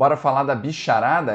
Bora falar da bicharada?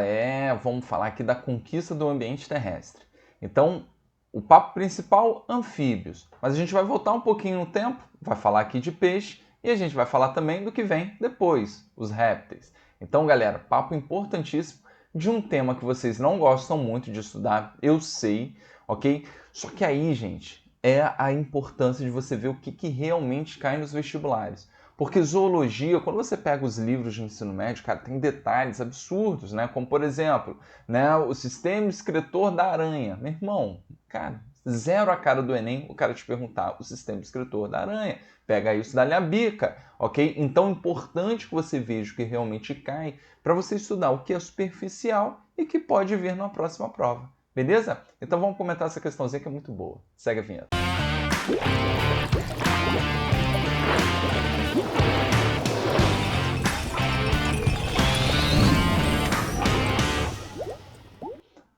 Vamos falar aqui da conquista do ambiente terrestre. Então, o papo principal, anfíbios. Mas a gente vai voltar um pouquinho no tempo, vai falar aqui de peixe e a gente vai falar também do que vem depois, os répteis. Então, galera, papo importantíssimo de um tema que vocês não gostam muito de estudar, eu sei, ok? Só que aí, gente, é a importância de você ver o que realmente cai nos vestibulares. Porque zoologia, quando você pega os livros de ensino médio, cara, tem detalhes absurdos, né? Como, por exemplo, né, o sistema excretor da aranha. Meu irmão, cara, zero a cara do Enem o cara te perguntar o sistema excretor da aranha. Pega isso, dá-lhe a bica, ok? Então é importante que você veja o que realmente cai para você estudar o que é superficial e que pode vir na próxima prova. Beleza? Então vamos comentar essa questãozinha que é muito boa. Segue a vinheta.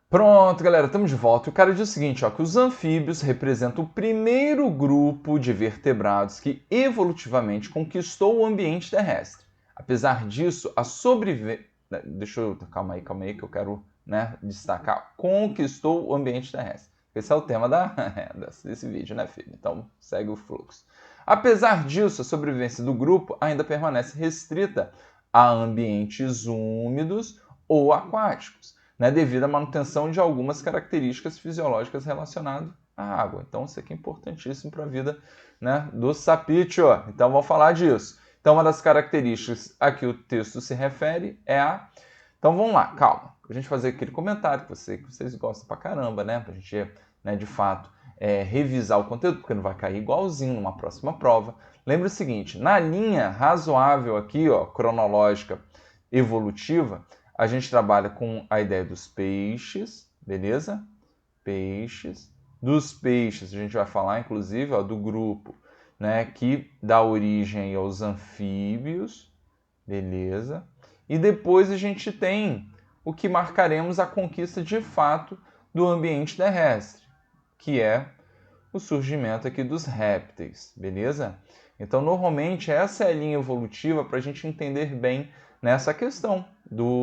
Pronto, galera, estamos de volta. O cara diz o seguinte, ó, que os anfíbios representam o primeiro grupo de vertebrados que evolutivamente conquistou o ambiente terrestre. Apesar disso, a sobrevivência... Calma aí, que eu quero, né, destacar. Conquistou o ambiente terrestre. Esse é o tema desse vídeo, né, filho? Então, segue o fluxo. Apesar disso, a sobrevivência do grupo ainda permanece restrita a ambientes úmidos ou aquáticos, né, devido à manutenção de algumas características fisiológicas relacionadas à água. Então, isso aqui é importantíssimo para a vida, né, do sapítio. Então, vamos falar disso. Então, uma das características a que o texto se refere é a... Então, vamos lá, calma. A gente fazer aquele comentário que vocês gostam pra caramba, né? Para a gente, né, de fato, revisar o conteúdo, porque não vai cair igualzinho numa próxima prova. Lembra o seguinte, na linha razoável aqui, ó, cronológica evolutiva, a gente trabalha com a ideia dos peixes, beleza? Peixes. Dos peixes, a gente vai falar, inclusive, ó, do grupo, né, que dá origem aos anfíbios, beleza? E depois a gente tem o que marcaremos a conquista de fato do ambiente terrestre, que é o surgimento aqui dos répteis, beleza? Então, normalmente, essa é a linha evolutiva para a gente entender bem nessa questão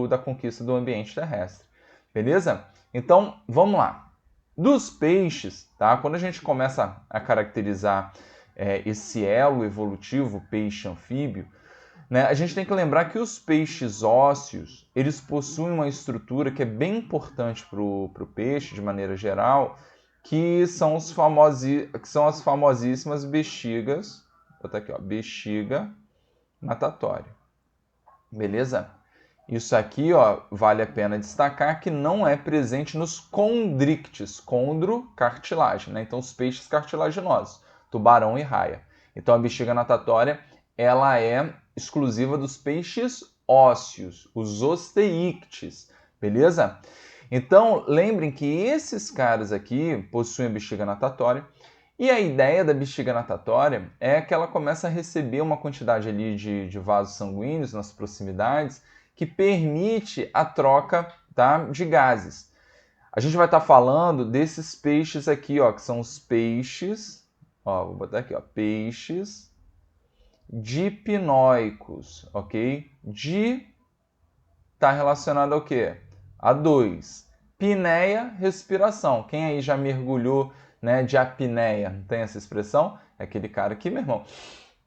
da conquista do ambiente terrestre, beleza? Então, vamos lá. Dos peixes, tá? Quando a gente começa a caracterizar esse elo evolutivo peixe-anfíbio, né, a gente tem que lembrar que os peixes ósseos, eles possuem uma estrutura que é bem importante para o peixe, de maneira geral, que são as famosíssimas bexigas, vou botar aqui, ó, bexiga natatória. Beleza? Isso aqui, ó, vale a pena destacar que não é presente nos condrictes, condro, cartilagem, né? Então os peixes cartilaginosos, tubarão e raia. Então a bexiga natatória, ela é exclusiva dos peixes ósseos, os osteíctes, beleza? Então, lembrem que esses caras aqui possuem a bexiga natatória e a ideia da bexiga natatória é que ela começa a receber uma quantidade ali de vasos sanguíneos nas proximidades que permite a troca, tá, de gases. A gente vai estar falando desses peixes aqui, ó, que são os peixes, ó, vou botar aqui, ó, peixes dipnoicos, ok? Está relacionado ao quê? A 2. Pineia, respiração. Quem aí já mergulhou, né, de apneia? Não tem essa expressão? É aquele cara que, meu irmão,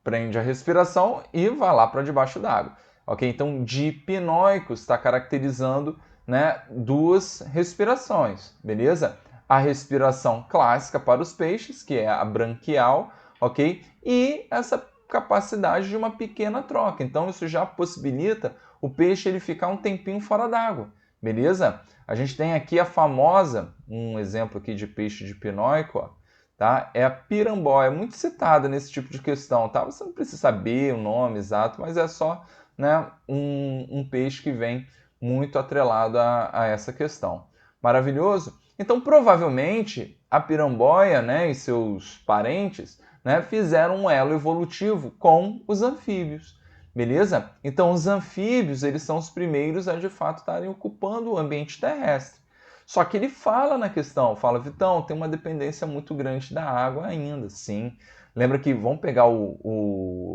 prende a respiração e vai lá para debaixo d'água. Ok? Então, dipnoicos está caracterizando, né, duas respirações, beleza? A respiração clássica para os peixes, que é a branquial, ok? E essa capacidade de uma pequena troca. Então, isso já possibilita o peixe ele ficar um tempinho fora d'água, beleza? A gente tem aqui a famosa, um exemplo aqui de peixe dipnoico, ó, tá? É a piramboia, muito citada nesse tipo de questão, tá? Você não precisa saber o nome exato, mas é só, né, um peixe que vem muito atrelado a essa questão. Maravilhoso? Então, provavelmente, a piramboia, né, e seus parentes, né, fizeram um elo evolutivo com os anfíbios. Beleza? Então, os anfíbios, eles são os primeiros a, de fato, estarem ocupando o ambiente terrestre. Só que ele fala na questão, fala, Vitão, tem uma dependência muito grande da água ainda, sim. Lembra que, vamos pegar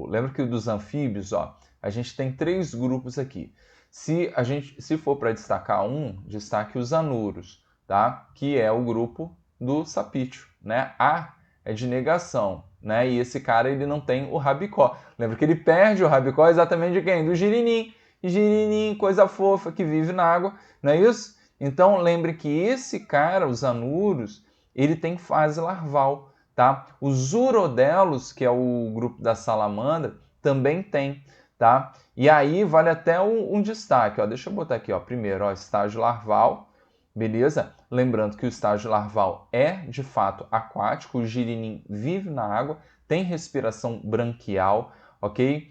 lembra que dos anfíbios, ó, a gente tem 3 grupos aqui. Se for para destacar um, destaque os anuros, tá? Que é o grupo do sapítio, né? A é de negação, né? E esse cara ele não tem o rabicó. Lembra que ele perde o rabicó exatamente de quem? Do girinim. Girinim, coisa fofa que vive na água, não é isso? Então lembre que esse cara, os anuros, ele tem fase larval, tá? Os urodelos, que é o grupo da salamandra, também tem, tá? E aí vale até um destaque, ó. Deixa eu botar aqui, ó. Primeiro, ó, estágio larval, beleza? Lembrando que o estágio larval é, de fato, aquático, o girinim vive na água, tem respiração branquial, ok?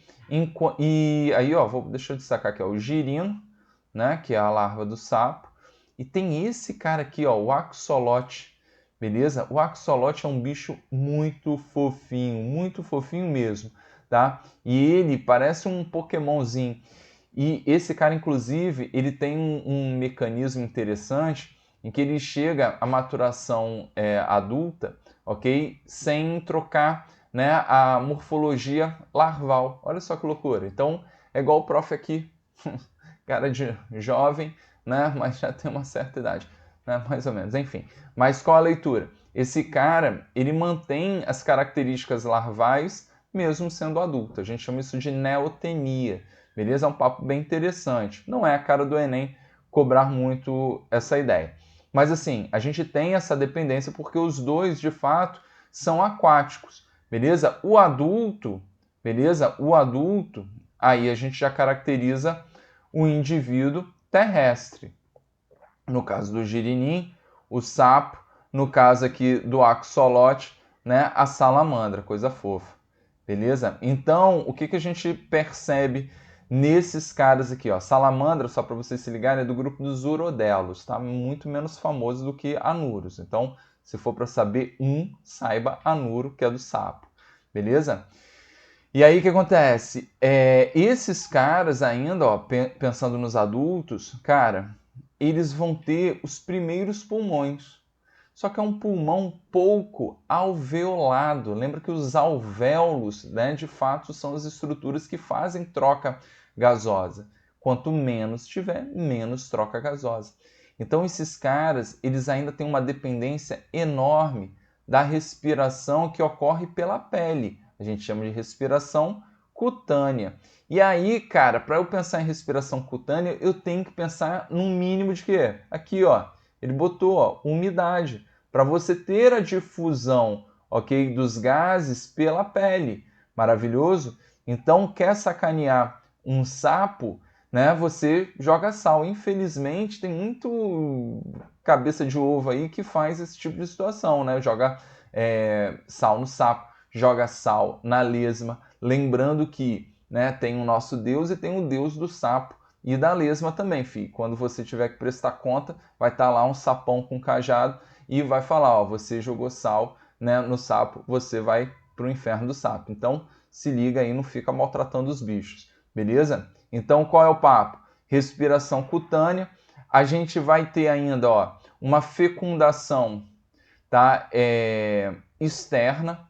E aí, ó, deixa eu destacar aqui, ó, o girino, né, que é a larva do sapo, e tem esse cara aqui, ó, o axolote, beleza? O axolote é um bicho muito fofinho mesmo, tá? E ele parece um Pokémonzinho. E esse cara, inclusive, ele tem um mecanismo interessante em que ele chega à maturação adulta, ok? Sem trocar, né, a morfologia larval. Olha só que loucura. Então, é igual o prof aqui, cara de jovem, né, mas já tem uma certa idade, né, mais ou menos. Enfim, mas qual a leitura? Esse cara, ele mantém as características larvais mesmo sendo adulto. A gente chama isso de neotenia. Beleza? É um papo bem interessante. Não é a cara do Enem cobrar muito essa ideia. Mas assim, a gente tem essa dependência porque os dois, de fato, são aquáticos. Beleza? O adulto, beleza? O adulto, aí a gente já caracteriza o indivíduo terrestre. No caso do girinim, o sapo. No caso aqui do axolote, né, a salamandra, coisa fofa. Beleza? Então, o que a gente percebe nesses caras aqui, ó? Salamandra, só para vocês se ligarem, é do grupo dos urodelos, tá? Muito menos famoso do que anuros. Então, se for para saber saiba anuro, que é do sapo. Beleza? E aí o que acontece? Esses caras ainda, ó, pensando nos adultos, cara, eles vão ter os primeiros pulmões. Só que é um pulmão pouco alveolado. Lembra que os alvéolos, né, de fato, são as estruturas que fazem troca gasosa. Quanto menos tiver, menos troca gasosa. Então esses caras, eles ainda têm uma dependência enorme da respiração que ocorre pela pele. A gente chama de respiração cutânea. E aí, cara, para eu pensar em respiração cutânea, eu tenho que pensar num mínimo de quê? Aqui, ó. Ele botou, ó, umidade, para você ter a difusão, ok, dos gases pela pele. Maravilhoso? Então, quer sacanear um sapo, né? Você joga sal. Infelizmente, tem muito cabeça de ovo aí que faz esse tipo de situação, né? Joga sal no sapo, joga sal na lesma. Lembrando que, né, tem o nosso Deus e tem o Deus do sapo e da lesma também, filho. Quando você tiver que prestar conta, vai estar lá um sapão com cajado e vai falar, ó, você jogou sal, né, no sapo, você vai pro inferno do sapo. Então, se liga aí, não fica maltratando os bichos, beleza? Então, qual é o papo? Respiração cutânea. A gente vai ter ainda, ó, uma fecundação, tá, externa,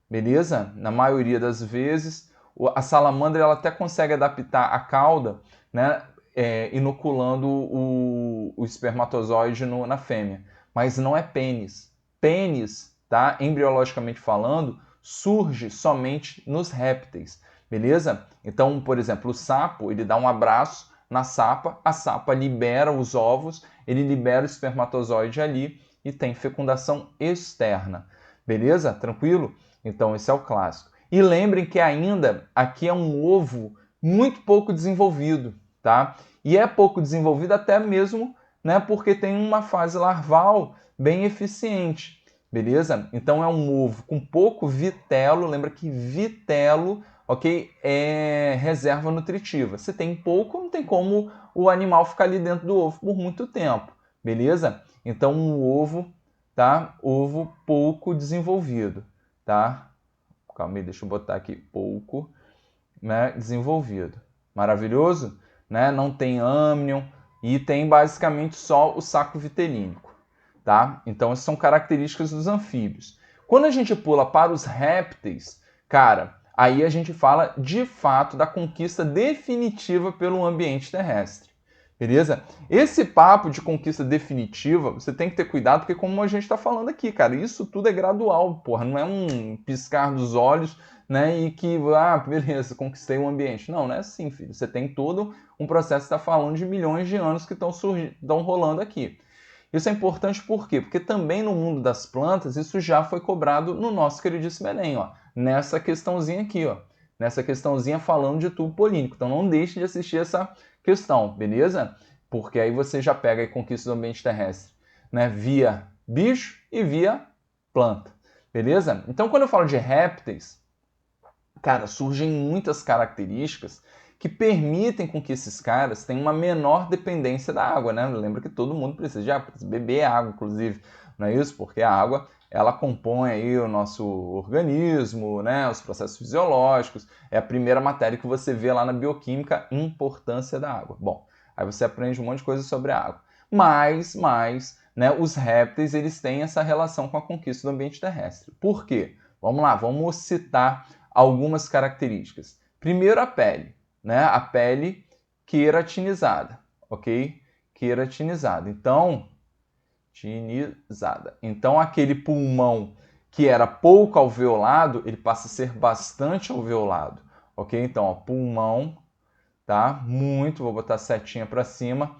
beleza? Na maioria das vezes. A salamandra ela até consegue adaptar a cauda, né, inoculando o espermatozoide na fêmea. Mas não é pênis. Pênis, tá, embriologicamente falando, surge somente nos répteis, beleza? Então, por exemplo, o sapo, ele dá um abraço na sapa, a sapa libera os ovos, ele libera o espermatozoide ali e tem fecundação externa, beleza? Tranquilo? Então, esse é o clássico. E lembrem que ainda aqui é um ovo muito pouco desenvolvido, tá? E é pouco desenvolvido até mesmo, né, porque tem uma fase larval bem eficiente, beleza? Então é um ovo com pouco vitelo, lembra que vitelo, ok, é reserva nutritiva. Se tem pouco, não tem como o animal ficar ali dentro do ovo por muito tempo, beleza? Então um ovo, tá? Ovo pouco desenvolvido, tá? Calma aí, deixa eu botar aqui pouco, né, desenvolvido. Maravilhoso? Né? Não tem âmnion e tem basicamente só o saco vitelínico. Tá? Então, essas são características dos anfíbios. Quando a gente pula para os répteis, cara, aí a gente fala de fato da conquista definitiva pelo ambiente terrestre. Beleza? Esse papo de conquista definitiva, você tem que ter cuidado, porque como a gente está falando aqui, cara, isso tudo é gradual, porra, não é um piscar dos olhos, né, e que, beleza, conquistei o ambiente. Não, não é assim, filho. Você tem todo um processo, está falando de milhões de anos que estão rolando aqui. Isso é importante por quê? Porque também no mundo das plantas, isso já foi cobrado no nosso queridíssimo Enem, ó, nessa questãozinha aqui, ó, nessa questãozinha falando de tubo polínico. Então não deixe de assistir essa questão, beleza? Porque aí você já pega a conquista do ambiente terrestre, né, via bicho e via planta, beleza? Então quando eu falo de répteis, cara, surgem muitas características que permitem com que esses caras tenham uma menor dependência da água, né? Lembra que todo mundo precisa de água, precisa beber água, inclusive, não é isso? Porque a água, ela compõe aí o nosso organismo, né? Os processos fisiológicos, é a primeira matéria que você vê lá na bioquímica, importância da água. Bom, aí você aprende um monte de coisa sobre a água. Mas, né, os répteis, eles têm essa relação com a conquista do ambiente terrestre. Por quê? Vamos lá, vamos citar algumas características. Primeiro, a pele, né? A pele queratinizada, ok? Queratinizada. Então, aquele pulmão que era pouco alveolado, ele passa a ser bastante alveolado, ok? Então, ó, pulmão, tá? Muito, vou botar a setinha para cima,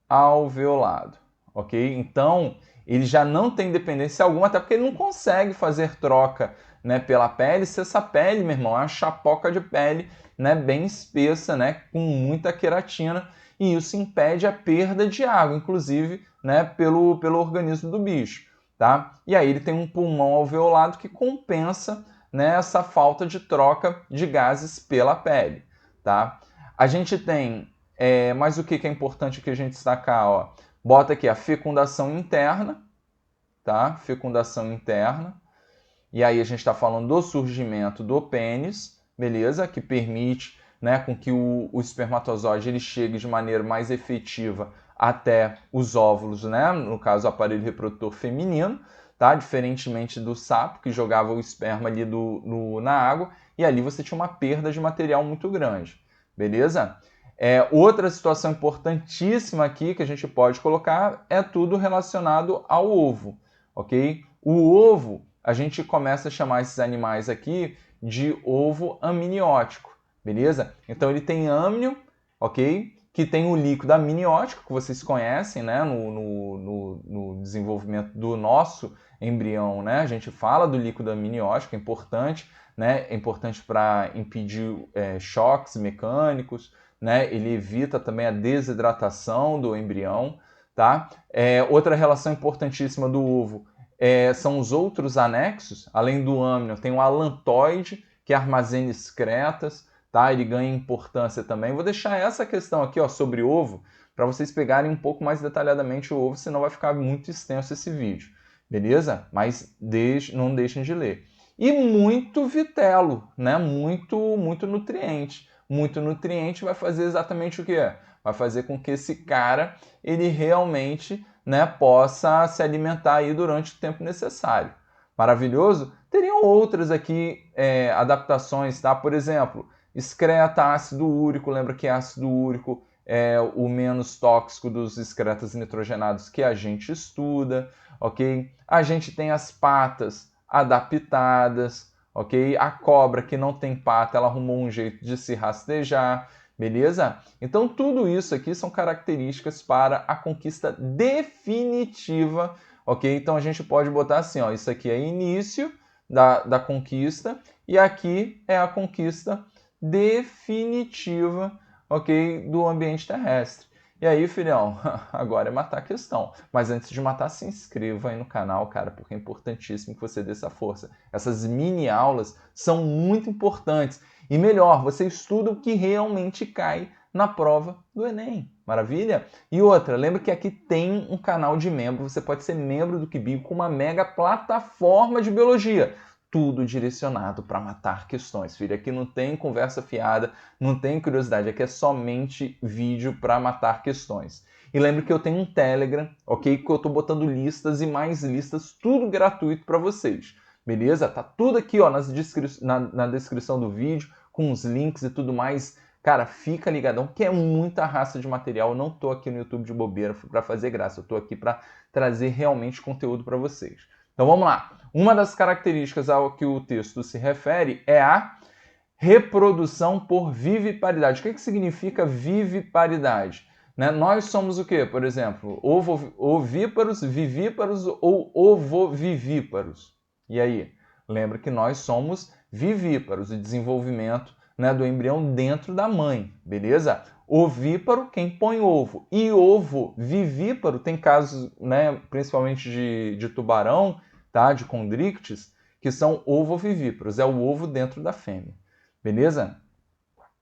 alveolado, ok? Então, ele já não tem dependência alguma, até porque ele não consegue fazer troca, né, pela pele, se essa pele, meu irmão, é uma chapoca de pele, né, bem espessa, né, com muita queratina, e isso impede a perda de água, inclusive, né, pelo organismo do bicho, tá? E aí ele tem um pulmão alveolado que compensa, né, essa falta de troca de gases pela pele, tá? A gente tem, mas o que é importante que a gente destacar, ó, bota aqui a fecundação interna, tá? Fecundação interna. E aí a gente está falando do surgimento do pênis, beleza? Que permite, né, com que o espermatozoide ele chegue de maneira mais efetiva até os óvulos, né? No caso, o aparelho reprodutor feminino, tá? Diferentemente do sapo, que jogava o esperma ali na água, e ali você tinha uma perda de material muito grande, beleza? Outra situação importantíssima aqui que a gente pode colocar é tudo relacionado ao ovo, ok? O ovo, a gente começa a chamar esses animais aqui de ovo amniótico, beleza? Então ele tem âmnio, ok? Que tem o líquido amniótico, que vocês conhecem, né? No desenvolvimento do nosso embrião, né? A gente fala do líquido amniótico, é importante, né? É importante para impedir choques mecânicos, né? Ele evita também a desidratação do embrião, tá? Outra relação importantíssima do ovo são os outros anexos, além do âmnio, tem o alantoide, que armazena excretas, tá? Ele ganha importância também. Vou deixar essa questão aqui, ó, sobre ovo, para vocês pegarem um pouco mais detalhadamente o ovo, senão vai ficar muito extenso esse vídeo, beleza? Mas não deixem de ler. E muito vitelo, né? Muito nutriente. Muito nutriente vai fazer exatamente o que é? Vai fazer com que esse cara, ele realmente, né, possa se alimentar aí durante o tempo necessário. Maravilhoso? Teriam outras aqui adaptações, tá? Por exemplo, excreta ácido úrico, lembra que ácido úrico é o menos tóxico dos excretas nitrogenados que a gente estuda, ok? A gente tem as patas adaptadas, ok? A cobra que não tem pata, ela arrumou um jeito de se rastejar, beleza? Então tudo isso aqui são características para a conquista definitiva, ok? Então a gente pode botar assim, ó, isso aqui é início da conquista e aqui é a conquista definitiva, ok? Do ambiente terrestre. E aí, filhão, agora é matar a questão. Mas antes de matar, se inscreva aí no canal, cara, porque é importantíssimo que você dê essa força. Essas mini aulas são muito importantes. E melhor, você estuda o que realmente cai na prova do Enem. Maravilha? E outra, lembra que aqui tem um canal de membro. Você pode ser membro do QBio com uma mega plataforma de biologia. Tudo direcionado para matar questões, filho. Aqui não tem conversa fiada, não tem curiosidade, aqui é somente vídeo para matar questões. E lembre que eu tenho um Telegram, ok? Que eu estou botando listas e mais listas, tudo gratuito para vocês, beleza? Tá tudo aqui, ó, na descrição do vídeo, com os links e tudo mais. Cara, fica ligadão, que é muita raça de material. Eu não tô aqui no YouTube de bobeira para fazer graça, eu tô aqui para trazer realmente conteúdo para vocês. Então vamos lá. Uma das características ao que o texto se refere é a reprodução por viviparidade. O que significa viviparidade? Né? Nós somos o quê? Por exemplo, ovíparos, vivíparos ou ovovivíparos. E aí? Lembra que nós somos vivíparos, o desenvolvimento, né, do embrião dentro da mãe, beleza? Ovíparo, quem põe ovo. E ovo vivíparo, tem casos, né, principalmente de tubarão, tá, de condrictes, que são ovovivíparos, é o ovo dentro da fêmea, beleza?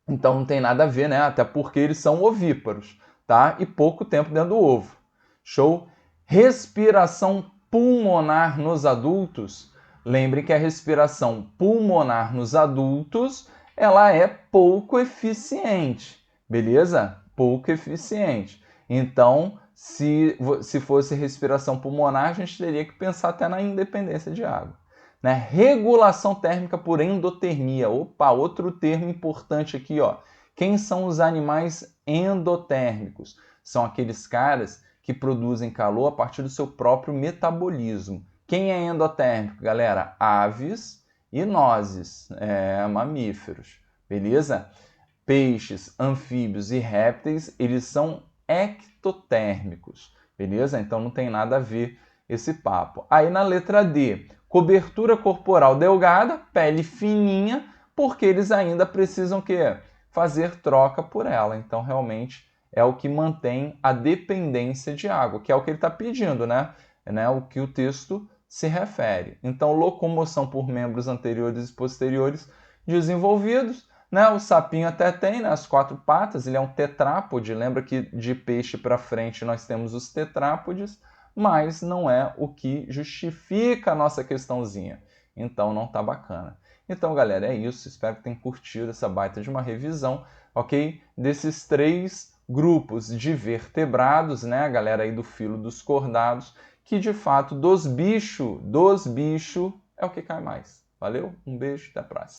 Então não tem nada a ver, né? Até porque eles são ovíparos, tá? E pouco tempo dentro do ovo. Show? Respiração pulmonar nos adultos. Lembre que a respiração pulmonar nos adultos, ela é pouco eficiente, beleza? Pouco eficiente. Então, se fosse respiração pulmonar, a gente teria que pensar até na independência de água. Né? Regulação térmica por endotermia. Opa, outro termo importante aqui, ó. Quem são os animais endotérmicos? São aqueles caras que produzem calor a partir do seu próprio metabolismo. Quem é endotérmico, galera? Aves e nozes, mamíferos, beleza? Peixes, anfíbios e répteis, eles são ectotérmicos, beleza? Então não tem nada a ver esse papo. Aí na letra D, cobertura corporal delgada, pele fininha, porque eles ainda precisam fazer troca por ela. Então realmente é o que mantém a dependência de água, que é o que ele está pedindo, né? O que o texto se refere. Então, locomoção por membros anteriores e posteriores desenvolvidos, né? O sapinho até tem, né, as 4 patas, ele é um tetrápode. Lembra que de peixe para frente nós temos os tetrápodes, mas não é o que justifica a nossa questãozinha. Então não tá bacana. Então, galera, é isso. Espero que tenham curtido essa baita de uma revisão, ok? Desses 3 grupos de vertebrados, né? A galera aí do filo dos cordados, que de fato dos bichos é o que cai mais. Valeu? Um beijo, até a próxima.